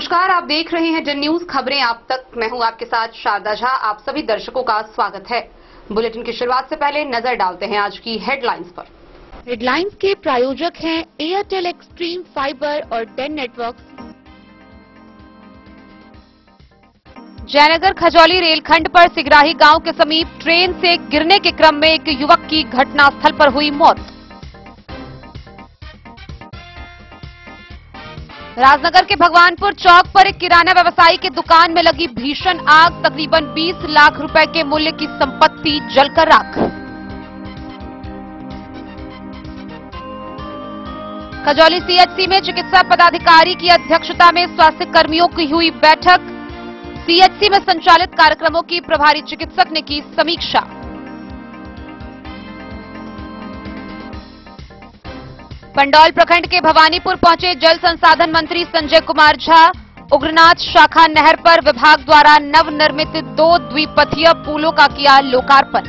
नमस्कार, आप देख रहे हैं जन न्यूज खबरें आप तक। मैं हूं आपके साथ शारदा झा। आप सभी दर्शकों का स्वागत है। बुलेटिन की शुरुआत से पहले नजर डालते हैं आज की हेडलाइंस पर। हेडलाइंस के प्रायोजक हैं एयरटेल एक्सट्रीम फाइबर और डेन नेटवर्क। जयनगर खजौली रेलखंड पर सिगराही गांव के समीप ट्रेन से गिरने के क्रम में एक युवक की घटनास्थल पर हुई मौत। राजनगर के भगवानपुर चौक पर एक किराना व्यवसायी की दुकान में लगी भीषण आग, तकरीबन 20 लाख रुपए के मूल्य की संपत्ति जलकर राख। खजौली सीएचसी में चिकित्सा पदाधिकारी की अध्यक्षता में स्वास्थ्य कर्मियों की हुई बैठक। सीएचसी में संचालित कार्यक्रमों की प्रभारी चिकित्सक ने की समीक्षा। पंडौल प्रखंड के भवानीपुर पहुंचे जल संसाधन मंत्री संजय कुमार झा। उग्रनाथ शाखा नहर पर विभाग द्वारा नवनिर्मित 2 द्विपथीय पुलों का किया लोकार्पण।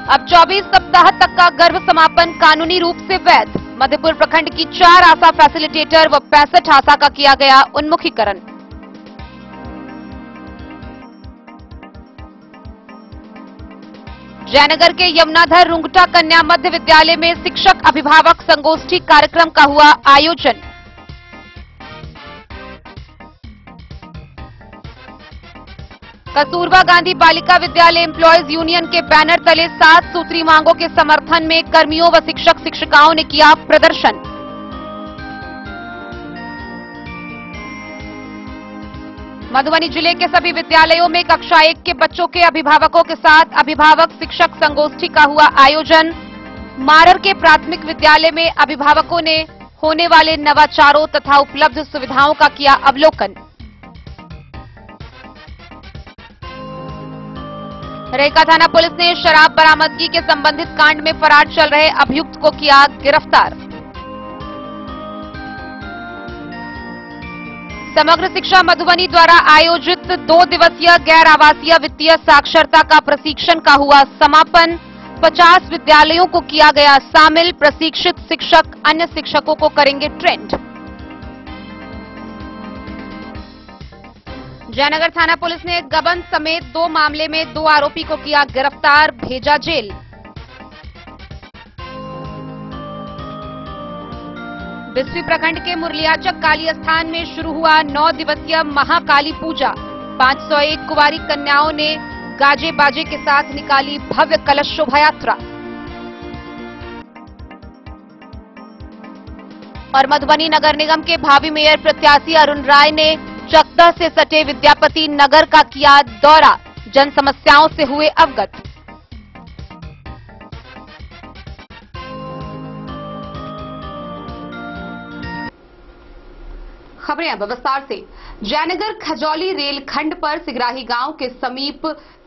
अब 24 सप्ताह तक का गर्भ समापन कानूनी रूप से वैध। मधेपुर प्रखंड की 4 आशा फैसिलिटेटर व 65 आशा का किया गया उन्मुखीकरण। जयनगर के यमुनाधर रुंगटा कन्या मध्य विद्यालय में शिक्षक अभिभावक संगोष्ठी कार्यक्रम का हुआ आयोजन। कस्तूरबा गांधी बालिका विद्यालय एम्प्लॉयज यूनियन के बैनर तले 7 सूत्री मांगों के समर्थन में कर्मियों व शिक्षक शिक्षिकाओं ने किया प्रदर्शन। मधुबनी जिले के सभी विद्यालयों में कक्षा 1 के बच्चों के अभिभावकों के साथ अभिभावक शिक्षक संगोष्ठी का हुआ आयोजन। मारर के प्राथमिक विद्यालय में अभिभावकों ने होने वाले नवाचारों तथा उपलब्ध सुविधाओं का किया अवलोकन। रेका थाना पुलिस ने शराब बरामदगी के संबंधित कांड में फरार चल रहे अभियुक्त को किया गिरफ्तार। समग्र शिक्षा मधुबनी द्वारा आयोजित 2 दिवसीय गैर आवासीय वित्तीय साक्षरता का प्रशिक्षण का हुआ समापन। 50 विद्यालयों को किया गया शामिल। प्रशिक्षित शिक्षक अन्य शिक्षकों को करेंगे ट्रेंड। जयनगर थाना पुलिस ने गबन समेत 2 मामले में 2 आरोपी को किया गिरफ्तार, भेजा जेल। बिस्वी प्रखंड के मुरलियाचक काली स्थान में शुरू हुआ 9 दिवसीय महाकाली पूजा। 501 कुंवारी कन्याओं ने गाजे बाजे के साथ निकाली भव्य कलश शोभा यात्रा। और मधुबनी नगर निगम के भावी मेयर प्रत्याशी अरुण राय ने चकदह से सटे विद्यापति नगर का किया दौरा, जन समस्याओं से हुए अवगत। खबरें अब विस्तार से। जयनगर खजौली रेलखंड पर सिगराही गांव के समीप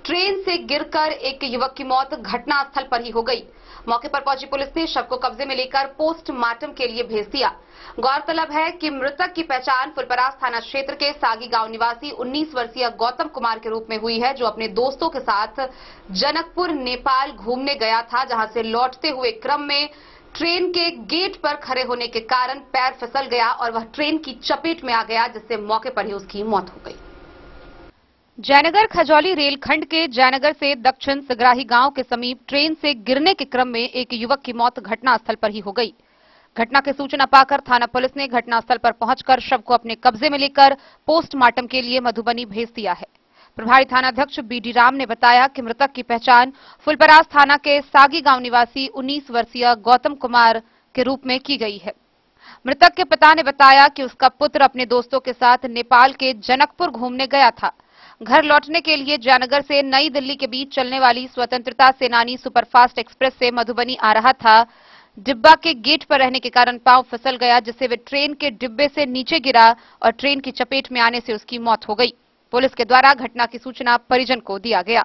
ट्रेन से गिरकर एक युवक की मौत घटनास्थल पर ही हो गई। मौके पर पहुंची पुलिस ने शव को कब्जे में लेकर पोस्टमार्टम के लिए भेज दिया। गौरतलब है कि मृतक की पहचान फुलपरास थाना क्षेत्र के सागी गांव निवासी 19 वर्षीय गौतम कुमार के रूप में हुई है, जो अपने दोस्तों के साथ जनकपुर नेपाल घूमने गया था, जहां से लौटते हुए क्रम में ट्रेन के गेट पर खड़े होने के कारण पैर फिसल गया और वह ट्रेन की चपेट में आ गया, जिससे मौके पर ही उसकी मौत हो गई। जयनगर खजौली रेलखंड के जयनगर से दक्षिण सिगराही गांव के समीप ट्रेन से गिरने के क्रम में एक युवक की मौत घटनास्थल पर ही हो गई। घटना की सूचना पाकर थाना पुलिस ने घटनास्थल पर पहुंचकर शव को अपने कब्जे में लेकर पोस्टमार्टम के लिए मधुबनी भेज दिया है। प्रभारी थानाध्यक्ष बीडी राम ने बताया कि मृतक की पहचान फुलपरास थाना के सागी गांव निवासी 19 वर्षीय गौतम कुमार के रूप में की गई है। मृतक के पिता ने बताया कि उसका पुत्र अपने दोस्तों के साथ नेपाल के जनकपुर घूमने गया था। घर लौटने के लिए जयनगर से नई दिल्ली के बीच चलने वाली स्वतंत्रता सेनानी सुपरफास्ट एक्सप्रेस से मधुबनी आ रहा था। डिब्बा के गेट पर रहने के कारण पांव फिसल गया, जिससे वे ट्रेन के डिब्बे से नीचे गिरा और ट्रेन की चपेट में आने से उसकी मौत हो गई। पुलिस के द्वारा घटना की सूचना परिजन को दिया गया।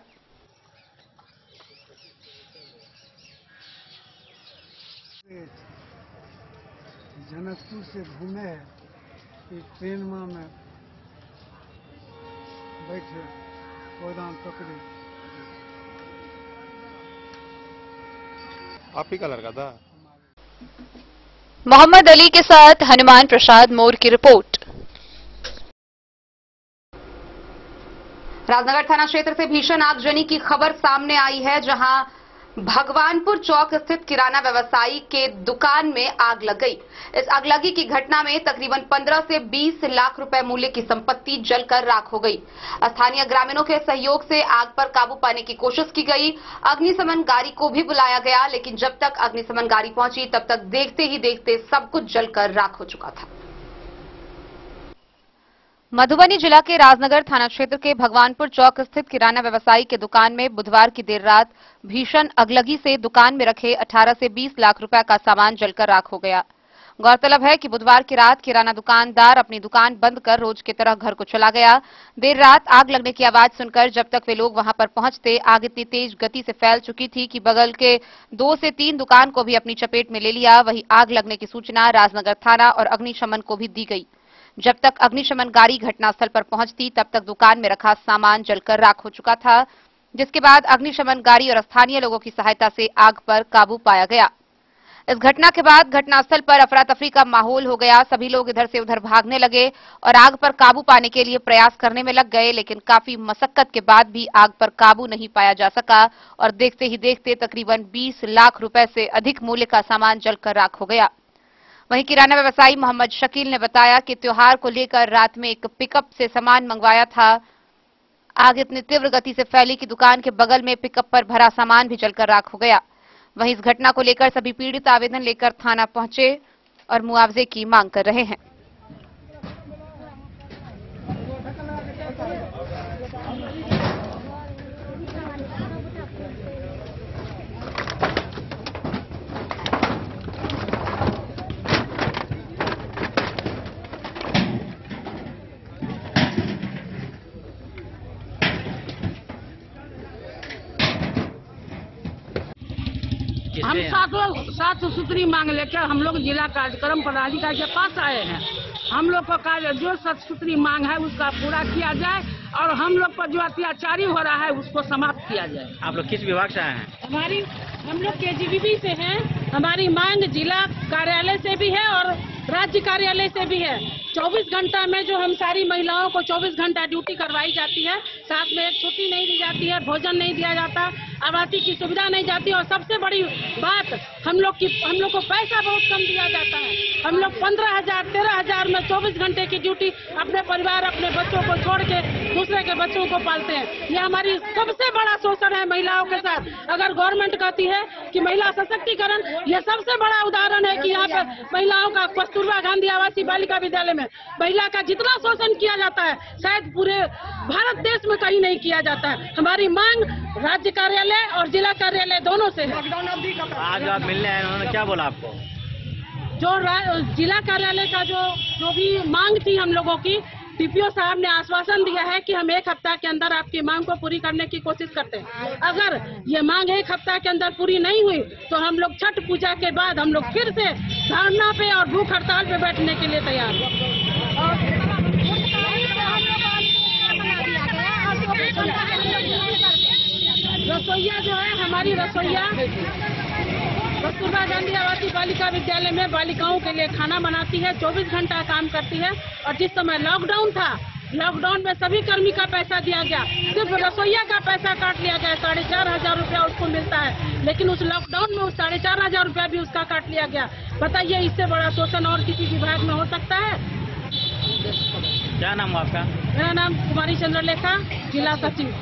जनकपुर से घूमे ट्रेन में बैठे गोदाम पकड़े। आप ही का लड़का था? मोहम्मद अली के साथ हनुमान प्रसाद मोर की रिपोर्ट। राजनगर थाना क्षेत्र से भीषण आगजनी की खबर सामने आई है, जहां भगवानपुर चौक स्थित किराना व्यवसायी के दुकान में आग लग गई। इस आगलगी की घटना में तकरीबन 15 से 20 लाख रुपए मूल्य की संपत्ति जलकर राख हो गई। स्थानीय ग्रामीणों के सहयोग से आग पर काबू पाने की कोशिश की गई। अग्निशमन गाड़ी को भी बुलाया गया, लेकिन जब तक अग्निशमन गाड़ी पहुंची तब तक देखते ही देखते सब कुछ जलकर राख हो चुका था। मधुबनी जिला के राजनगर थाना क्षेत्र के भगवानपुर चौक स्थित किराना व्यवसायी के दुकान में बुधवार की देर रात भीषण अगलगी से दुकान में रखे 18 से 20 लाख रुपए का सामान जलकर राख हो गया। गौरतलब है कि बुधवार की रात किराना दुकानदार अपनी दुकान बंद कर रोज की तरह घर को चला गया। देर रात आग लगने की आवाज सुनकर जब तक वे लोग वहां पर पहुंचते, आग इतनी तेज गति से फैल चुकी थी कि बगल के 2 से 3 दुकान को भी अपनी चपेट में ले लिया। वहीं आग लगने की सूचना राजनगर थाना और अग्निशमन को भी दी गई। जब तक अग्निशमन गाड़ी घटनास्थल पर पहुंचती तब तक दुकान में रखा सामान जलकर राख हो चुका था, जिसके बाद अग्निशमन गाड़ी और स्थानीय लोगों की सहायता से आग पर काबू पाया गया। इस घटना के बाद घटनास्थल पर अफरा तफरी का माहौल हो गया। सभी लोग इधर से उधर भागने लगे और आग पर काबू पाने के लिए प्रयास करने में लग गए, लेकिन काफी मशक्कत के बाद भी आग पर काबू नहीं पाया जा सका और देखते ही देखते तकरीबन 20 लाख रुपए से अधिक मूल्य का सामान जलकर राख हो गया। वहीं किराना व्यवसायी मोहम्मद शकील ने बताया कि त्योहार को लेकर रात में एक पिकअप से सामान मंगवाया था। आग इतनी तीव्र गति से फैली कि दुकान के बगल में पिकअप पर भरा सामान भी जलकर राख हो गया। वहीं इस घटना को लेकर सभी पीड़ित आवेदन लेकर थाना पहुंचे और मुआवजे की मांग कर रहे हैं। हम सात सूत्री मांग लेकर हम लोग जिला कार्यक्रम पदाधिकारी के पास आए हैं। हम लोग को कार्य जो 7 सूत्री मांग है उसका पूरा किया जाए और हम लोग पर जो अत्याचारी हो रहा है उसको समाप्त किया जाए। आप लोग किस विभाग से आए हैं? हम लोग केजीबीबी से हैं। हमारी मांग जिला कार्यालय से भी है और राज्य कार्यालय से भी है। 24 घंटा में जो हम सारी महिलाओं को 24 घंटा ड्यूटी करवाई जाती है, साथ में एक छुट्टी नहीं दी जाती है, भोजन नहीं दिया जाता, आवासीय की सुविधा नहीं जाती और सबसे बड़ी बात हम लोग को पैसा बहुत कम दिया जाता है। हम लोग 15,000 13,000 में 24 घंटे की ड्यूटी अपने परिवार अपने बच्चों को छोड़ के दूसरे के बच्चों को पालते हैं। ये हमारी सबसे बड़ा शोषण है महिलाओं के साथ। अगर गवर्नमेंट कहती है कि महिला सशक्तिकरण, यह सबसे बड़ा उदाहरण है कि यहाँ पर महिलाओं का कस्तूरबा गांधी आवासीय बालिका विद्यालय में महिला का जितना शोषण किया जाता है शायद पूरे भारत देश में कहीं नहीं किया जाता है। हमारी मांग राज्य कार्यालय और जिला कार्यालय दोनों से है। आज आप मिलने आए, उन्होंने क्या बोला आपको? जो जिला कार्यालय का जो भी मांग थी हम लोगों की, टीपीओ साहब ने आश्वासन दिया है कि हम 1 हफ्ता के अंदर आपकी मांग को पूरी करने की कोशिश करते हैं। अगर ये मांग 1 हफ्ता के अंदर पूरी नहीं हुई तो हम लोग छठ पूजा के बाद हम लोग फिर से धरना पे और भूख हड़ताल पे बैठने के लिए तैयार हैं। रसोईया जो है हमारी रसोईया कस्तूरबा गांधी आवासीय बालिका विद्यालय में बालिकाओं के लिए खाना बनाती है, 24 घंटा काम करती है। और जिस समय लॉकडाउन था, लॉकडाउन में सभी कर्मी का पैसा दिया गया, सिर्फ रसोईया का पैसा काट लिया गया। 4,500 रुपया उसको मिलता है, लेकिन उस लॉकडाउन में उस 4,500 रुपया भी उसका काट लिया गया। बताइए इससे बड़ा शोषण और किसी विभाग में हो सकता है? क्या नाम है आपका? मेरा नाम कुमारी चंद्रलेखा, जिला सचिव।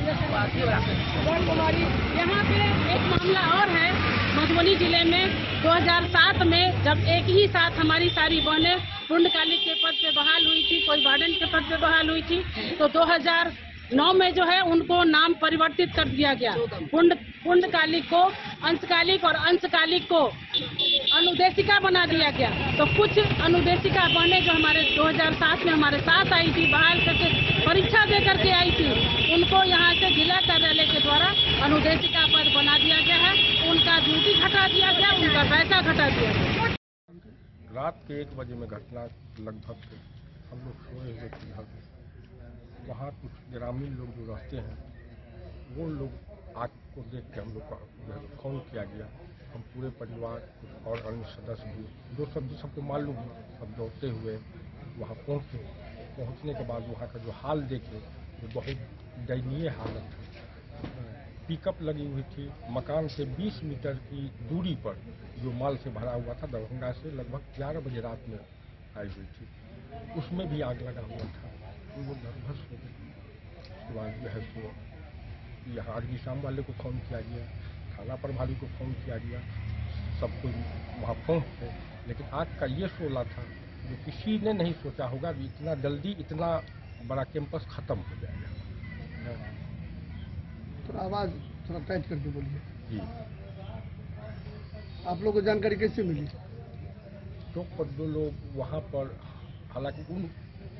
यहाँ पे एक मामला और है। मधुबनी जिले में 2007 में जब एक ही साथ हमारी सारी बहनें पुण्यकालिक के पद पे बहाल हुई थी, कोई वार्डन के पद पे बहाल हुई थी, तो 2009 में जो है उनको नाम परिवर्तित कर दिया गया। पुण्यकालिक को अंशकालिक और अंशकालिक को अनुदेशिका बना दिया गया। तो कुछ अनुदेशिका बहनें जो हमारे 2007 में हमारे साथ आई थी, बहाल करके परीक्षा दे करके आई थी, उनको यहाँ से जिला कार्यालय के द्वारा अनुदेशिका पद बना दिया गया है। उनका ड्यूटी घटा दिया गया, उनका पैसा घटा दिया गया। रात के 1 बजे में घटना लगभग हम लोग सोए हुए थे घर में। वहाँ कुछ ग्रामीण लोग जो रहते हैं वो लोग आग को देख के हम लोग को फोन किया गया हम पूरे परिवार कुछ और अन्य सदस्य भी जो सब्जी सबको मालूम है, सब दौड़ते हुए वहाँ पहुँचे। पहुँचने के बाद वहाँ का जो हाल देखे वो बहुत दयनीय हालत है। पिकअप लगी हुई थी, मकान से 20 मीटर की दूरी पर जो माल से भरा हुआ था, दरभंगा से लगभग 11 बजे रात में आई हुई थी, उसमें भी आग लगा हुआ था। वो ध्वस्त हो गई। उसके बाद जो है तो यहाँ अग्निशाम वाले को फ़ोन किया गया, थाना प्रभारी को फ़ोन किया गया, सब कोई वहाँ पहुँचे, लेकिन आग का ये शोला था जो किसी ने नहीं सोचा होगा कि इतना जल्दी इतना बड़ा कैंपस खत्म हो जाएगा। थोड़ा आवाज़ थोड़ा टाइट करके बोलिए। जी, आप लोगों को जानकारी कैसे मिली? चौक पर दो लोग वहाँ पर, हालांकि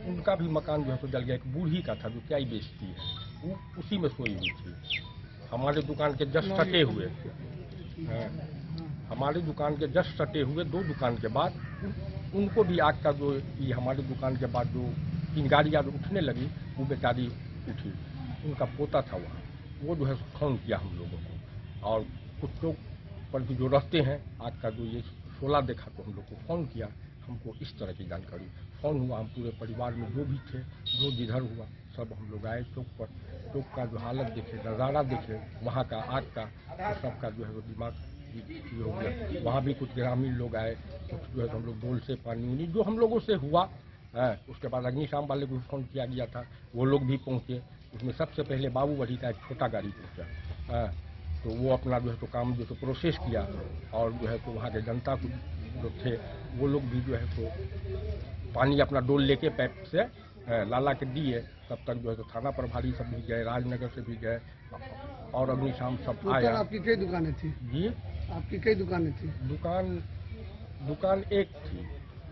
उनका भी मकान जो है तो जल गया। एक बूढ़ी का था जो चाय बेचती है, वो उसी में सोई हुई थी, हमारे दुकान के जस्ट सटे हुए। हमारे दुकान के जस्ट सटे हुए 2 दुकान के बाद उनको भी आग का जो ये हमारे दुकान के बाद जो चिंगारियाँ उठने लगी, वो बेचारी उठी। उनका पोता था वहाँ, वो जो है फ़ोन किया हम लोगों को, और कुछ लोग पर भी जो रहते हैं आग का जो ये शोला देखा तो हम लोग को फ़ोन किया। हमको इस तरह की जानकारी फ़ोन हुआ। हम पूरे परिवार में जो भी थे, जो जिधर हुआ, सब हम लोग आए चौक पर। चौक का जो हालत देखे, नज़ारा देखे वहाँ का आग का, तो सबका जो है वो दिमाग ये हो गया। वहाँ भी कुछ ग्रामीण लोग आए, कुछ जो है तो हम लोग डोल से पानी उनी जो हम लोगों से हुआ है। उसके बाद अग्निशाम वाले को फ़ोन किया गया था, वो लोग भी पहुँचे। उसमें सबसे पहले बाबूबड़ी का एक छोटा गाड़ी पहुँचा है, तो वो अपना जो है तो काम जो है तो प्रोसेस किया, और जो है तो वहाँ के जनता को जो थे वो लोग भी जो है तो पानी अपना डोल लेके पाइप से लाला के दिए। तब तक जो है तो थाना प्रभारी सब भी गए, राजनगर से भी गए, और अग्निशाम सब आया। आपकी कई दुकानें थी? जी, आपकी कई दुकानें थी? दुकान एक थी,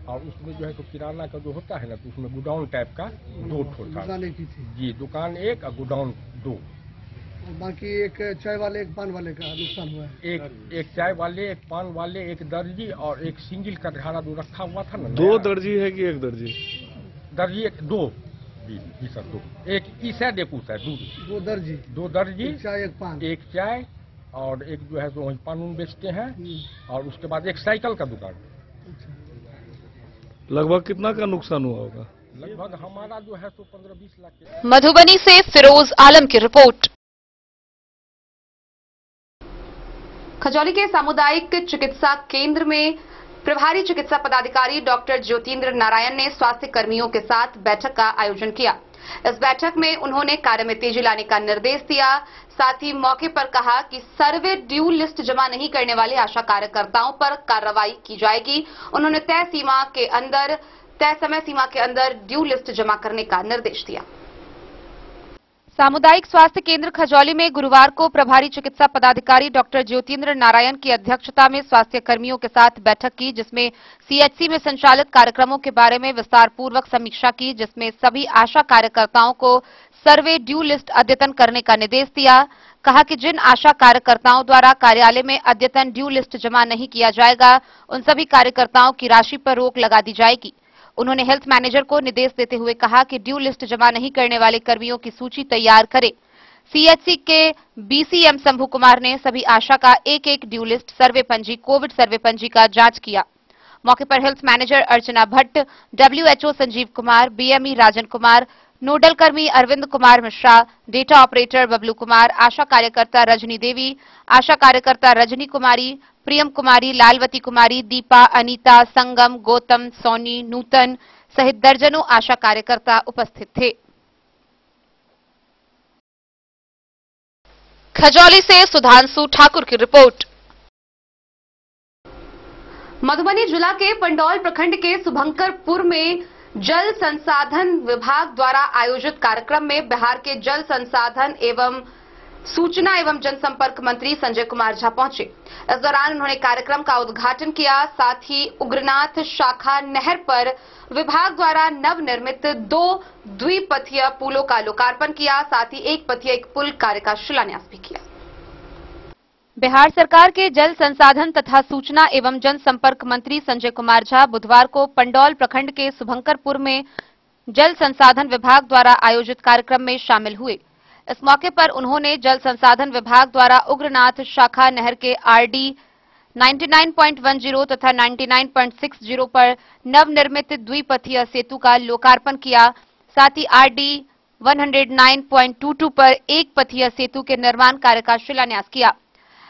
और उसमें जो है तो किराना का जो होता है ना, तो उसमें गोडाउन टाइप का 2 ठो था। दुकान एक ही थी? जी, दुकान एक और गोडाउन 2। और बाकी एक चाय वाले, एक पान वाले का नुकसान हुआ है? एक चाय वाले, एक पान वाले, एक दर्जी और एक सिंगल कटघारा जो रखा हुआ था ना। 2 दर्जी है कि 1 दर्जी? दर्जी 2। जी सर, 2। एक इस साइड एक उस साइड, 2 दर्जी। 2 दर्जी, एक चाय, एक पान, एक चाय, और एक जो है तो वही पान बेचते हैं, और उसके बाद एक साइकिल का दुकान। लगभग कितना का नुकसान हुआ होगा? लगभग हमारा जो है तो 15-20 लाख के। मधुबनी से फिरोज आलम की रिपोर्ट। खजौली के सामुदायिक चिकित्सा केंद्र में प्रभारी चिकित्सा पदाधिकारी डॉक्टर ज्योतिन्द्र नारायण ने स्वास्थ्य कर्मियों के साथ बैठक का आयोजन किया। इस बैठक में उन्होंने कार्य में तेजी लाने का निर्देश दिया। साथ ही मौके पर कहा कि सर्वे ड्यू लिस्ट जमा नहीं करने वाले आशा कार्यकर्ताओं पर कार्रवाई की जाएगी। उन्होंने तय समय सीमा के अंदर ड्यू लिस्ट जमा करने का निर्देश दिया। सामुदायिक स्वास्थ्य केंद्र खजौली में गुरुवार को प्रभारी चिकित्सा पदाधिकारी डॉक्टर ज्योतिन्द्र नारायण की अध्यक्षता में स्वास्थ्य कर्मियों के साथ बैठक की, जिसमें सीएचसी में संचालित कार्यक्रमों के बारे में विस्तार पूर्वक समीक्षा की, जिसमें सभी आशा कार्यकर्ताओं को सर्वे ड्यू लिस्ट अद्यतन करने का निर्देश दिया। कहा कि जिन आशा कार्यकर्ताओं द्वारा कार्यालय में अद्यतन ड्यू लिस्ट जमा नहीं किया जाएगा, उन सभी कार्यकर्ताओं की राशि पर रोक लगा दी जाएगी। उन्होंने हेल्थ मैनेजर को निर्देश देते हुए कहा कि ड्यू लिस्ट जमा नहीं करने वाले कर्मियों की सूची तैयार करें। सीएचसी के बीसीएम शंभू कुमार ने सभी आशा का एक ड्यू लिस्ट, सर्वे पंजी, कोविड सर्वे पंजी का जांच किया। मौके पर health manager Archana Bhatt, WHO Sanjeev Kumar, BME Rajan Kumar, nodal कर्मी अरविंद कुमार मिश्रा, डेटा ऑपरेटर बबलू कुमार, आशा कार्यकर्ता रजनी देवी, आशा कार्यकर्ता रजनी कुमारी, प्रियम कुमारी, लालवती कुमारी, दीपा, अनीता, संगम, गौतम, सोनी, नूतन सहित दर्जनों आशा कार्यकर्ता उपस्थित थे। खजौली से सुधांशु ठाकुर की रिपोर्ट। मधुबनी जिला के पंडौल प्रखंड के शुभंकरपुर में जल संसाधन विभाग द्वारा आयोजित कार्यक्रम में बिहार के जल संसाधन एवं सूचना एवं जनसंपर्क मंत्री संजय कुमार झा पहुंचे। इस दौरान उन्होंने कार्यक्रम का उद्घाटन किया। साथ ही उग्रनाथ शाखा नहर पर विभाग द्वारा नवनिर्मित 2 द्विपथीय पुलों का लोकार्पण किया। साथ ही 1 पथीय एक पुल कार्य का शिलान्यास भी किया। बिहार सरकार के जल संसाधन तथा सूचना एवं जनसंपर्क मंत्री संजय कुमार झा बुधवार को पंडौल प्रखंड के शुभंकरपुर में जल संसाधन विभाग द्वारा आयोजित कार्यक्रम में शामिल हुए। इस मौके पर उन्होंने जल संसाधन विभाग द्वारा उग्रनाथ शाखा नहर के आरडी 99.10 तथा 99.60 पर नवनिर्मित द्विपथीय सेतु का लोकार्पण किया। साथ ही RD 109.22 पर एक पथीय सेतु के निर्माण कार्य का शिलान्यास किया।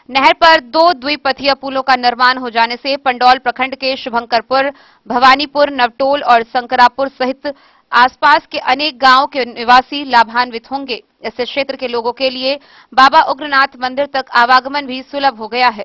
नहर पर 2 द्विपथीय पुलों का निर्माण हो जाने से पंडौल प्रखंड के शुभंकरपुर, भवानीपुर, नवटोल और शंकरापुर सहित आसपास के अनेक गांवों के निवासी लाभान्वित होंगे। इससे क्षेत्र के लोगों के लिए बाबा उग्रनाथ मंदिर तक आवागमन भी सुलभ हो गया है।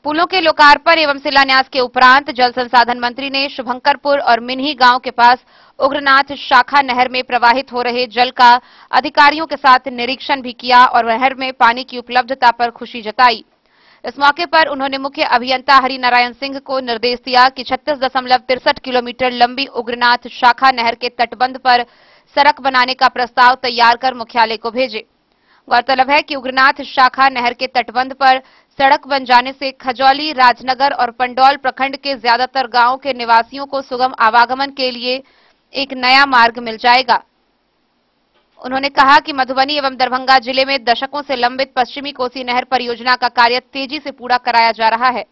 पुलों के लोकार्पण एवं शिलान्यास के उपरांत जल संसाधन मंत्री ने शुभंकरपुर और मिन्ही गांव के पास उग्रनाथ शाखा नहर में प्रवाहित हो रहे जल का अधिकारियों के साथ निरीक्षण भी किया और नहर में पानी की उपलब्धता पर खुशी जताई। इस मौके पर उन्होंने मुख्य अभियंता हरिनारायण सिंह को निर्देश दिया कि 36.63 किलोमीटर लंबी उग्रनाथ शाखा नहर के तटबंध पर सड़क बनाने का प्रस्ताव तैयार कर मुख्यालय को भेजे। गौरतलब है कि उग्रनाथ शाखा नहर के तटबंध पर सड़क बन जाने से खजौली, राजनगर और पंडौल प्रखंड के ज्यादातर गांवों के निवासियों को सुगम आवागमन के लिए एक नया मार्ग मिल जाएगा। उन्होंने कहा कि मधुबनी एवं दरभंगा जिले में दशकों से लंबित पश्चिमी कोसी नहर परियोजना का कार्य तेजी से पूरा कराया जा रहा है।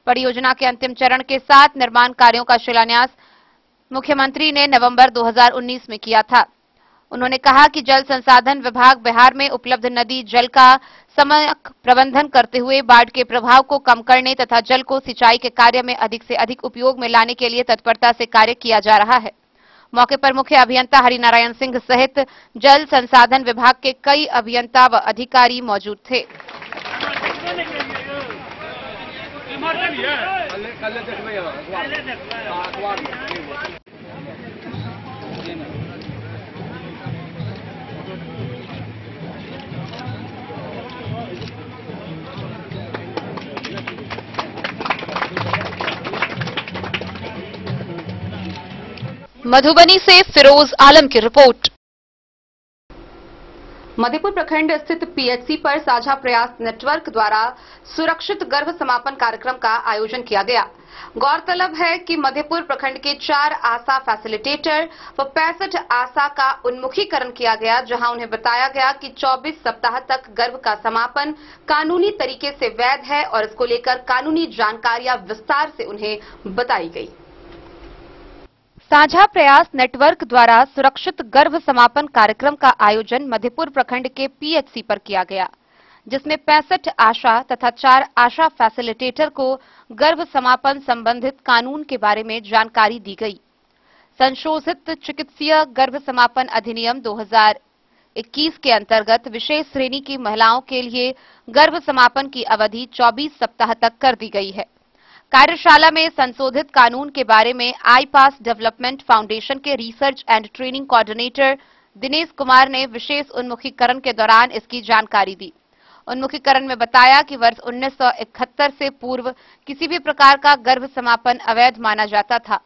परियोजना के अंतिम चरण के 7 निर्माण कार्यों का शिलान्यास मुख्यमंत्री ने नवंबर 2019 में किया था। उन्होंने कहा कि जल संसाधन विभाग बिहार में उपलब्ध नदी जल का समयक प्रबंधन करते हुए बाढ़ के प्रभाव को कम करने तथा जल को सिंचाई के कार्य में अधिक से अधिक उपयोग में लाने के लिए तत्परता से कार्य किया जा रहा है। मौके पर मुख्य अभियंता हरिनारायण सिंह सहित जल संसाधन विभाग के कई अभियंता व अधिकारी मौजूद थे। मधुबनी से फिरोज आलम की रिपोर्ट। मधेपुर प्रखंड स्थित पीएचसी पर साझा प्रयास नेटवर्क द्वारा सुरक्षित गर्भ समापन कार्यक्रम का आयोजन किया गया। गौरतलब है कि मधेपुर प्रखंड के 4 आशा फैसिलिटेटर व 65 आशा का उन्मुखीकरण किया गया, जहां उन्हें बताया गया कि 24 सप्ताह तक गर्भ का समापन कानूनी तरीके से वैध है और इसको लेकर कानूनी जानकारियां विस्तार से उन्हें बताई गई। साझा प्रयास नेटवर्क द्वारा सुरक्षित गर्भ समापन कार्यक्रम का आयोजन मधेपुर प्रखंड के पीएचसी पर किया गया, जिसमें 65 आशा तथा 4 आशा फैसिलिटेटर को गर्भ समापन संबंधित कानून के बारे में जानकारी दी गई। संशोधित चिकित्सीय गर्भ समापन अधिनियम 2021 के अंतर्गत विशेष श्रेणी की महिलाओं के लिए गर्भ समापन की अवधि 24 सप्ताह तक कर दी गई है। कार्यशाला में संशोधित कानून के बारे में आईपास डेवलपमेंट फाउंडेशन के research and training coordinator Dinesh Kumar ने विशेष उन्मुखीकरण के दौरान इसकी जानकारी दी। उन्मुखीकरण में बताया कि वर्ष 1971 से पूर्व किसी भी प्रकार का गर्भ समापन अवैध माना जाता था।